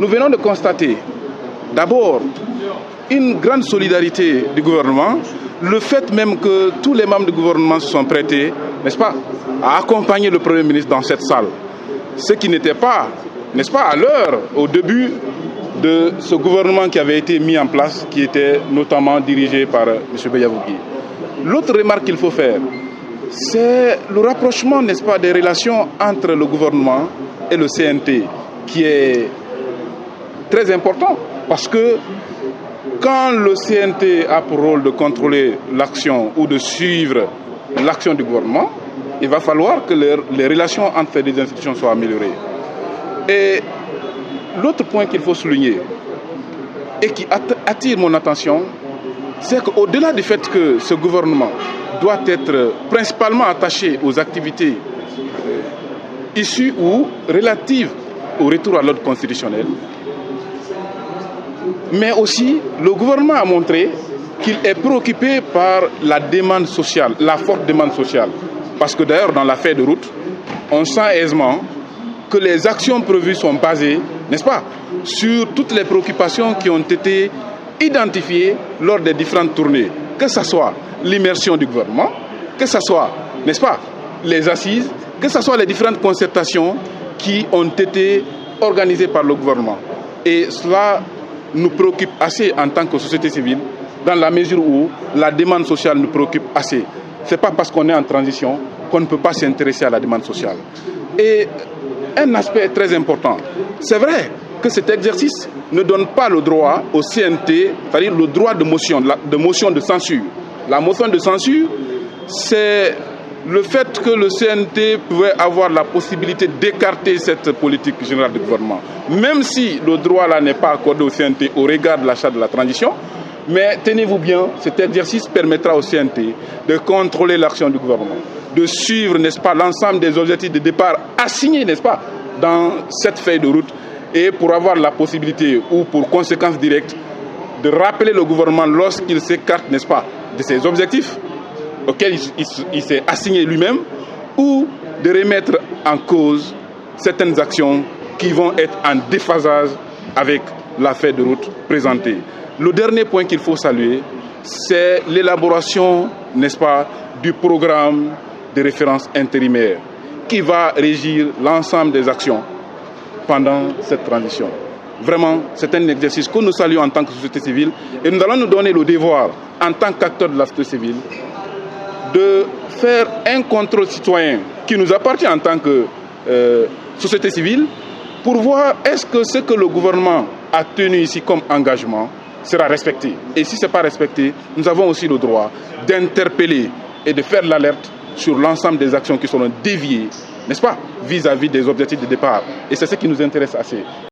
nous venons de constater d'abord une grande solidarité du gouvernement, le fait même que tous les membres du gouvernement se sont prêtés, n'est-ce pas, à accompagner le Premier ministre dans cette salle. Ce qui n'était pas, n'est-ce pas, à l'heure, au début de ce gouvernement qui avait été mis en place, qui était notamment dirigé par M. Beyavougui. L'autre remarque qu'il faut faire, c'est le rapprochement, n'est-ce pas, des relations entre le gouvernement et le CNT, qui est très important, parce que quand le CNT a pour rôle de contrôler l'action ou de suivre l'action du gouvernement, il va falloir que les relations entre les deux institutions soient améliorées. Et l'autre point qu'il faut souligner et qui attire mon attention, c'est qu'au-delà du fait que ce gouvernement doit être principalement attaché aux activités issues ou relatives au retour à l'ordre constitutionnel, mais aussi le gouvernement a montré qu'il est préoccupé par la demande sociale, la forte demande sociale. Parce que d'ailleurs, dans la feuille de route, on sent aisément que les actions prévues sont basées, n'est-ce pas, sur toutes les préoccupations qui ont été identifiées lors des différentes tournées. Que ce soit l'immersion du gouvernement, que ce soit, n'est-ce pas, les assises, que ce soit les différentes concertations qui ont été organisées par le gouvernement. Et cela nous préoccupe assez en tant que société civile, dans la mesure où la demande sociale nous préoccupe assez. Ce n'est pas parce qu'on est en transition qu'on ne peut pas s'intéresser à la demande sociale. Et un aspect très important, c'est vrai que cet exercice ne donne pas le droit au CNT, c'est-à-dire le droit de motion de censure. La motion de censure, c'est le fait que le CNT pouvait avoir la possibilité d'écarter cette politique générale du gouvernement. Même si le droit là n'est pas accordé au CNT au regard de l'achat de la transition, mais tenez-vous bien, cet exercice permettra au CNT de contrôler l'action du gouvernement, de suivre, n'est-ce pas, l'ensemble des objectifs de départ assignés, n'est-ce pas, dans cette feuille de route, et pour avoir la possibilité, ou pour conséquence directe, de rappeler le gouvernement lorsqu'il s'écarte, n'est-ce pas, de ses objectifs auxquels il s'est assigné lui-même, ou de remettre en cause certaines actions qui vont être en déphasage avec la feuille de route présentée. Le dernier point qu'il faut saluer, c'est l'élaboration, n'est-ce pas, du programme de référence intérimaire qui va régir l'ensemble des actions pendant cette transition. Vraiment, c'est un exercice que nous saluons en tant que société civile et nous allons nous donner le devoir, en tant qu'acteurs de la société civile, de faire un contrôle citoyen qui nous appartient en tant que société civile pour voir est-ce que ce que le gouvernement a tenu ici comme engagement sera respecté. Et si ce n'est pas respecté, nous avons aussi le droit d'interpeller et de faire l'alerte sur l'ensemble des actions qui seront déviées, n'est-ce pas, vis-à-vis des objectifs de départ. Et c'est ce qui nous intéresse assez.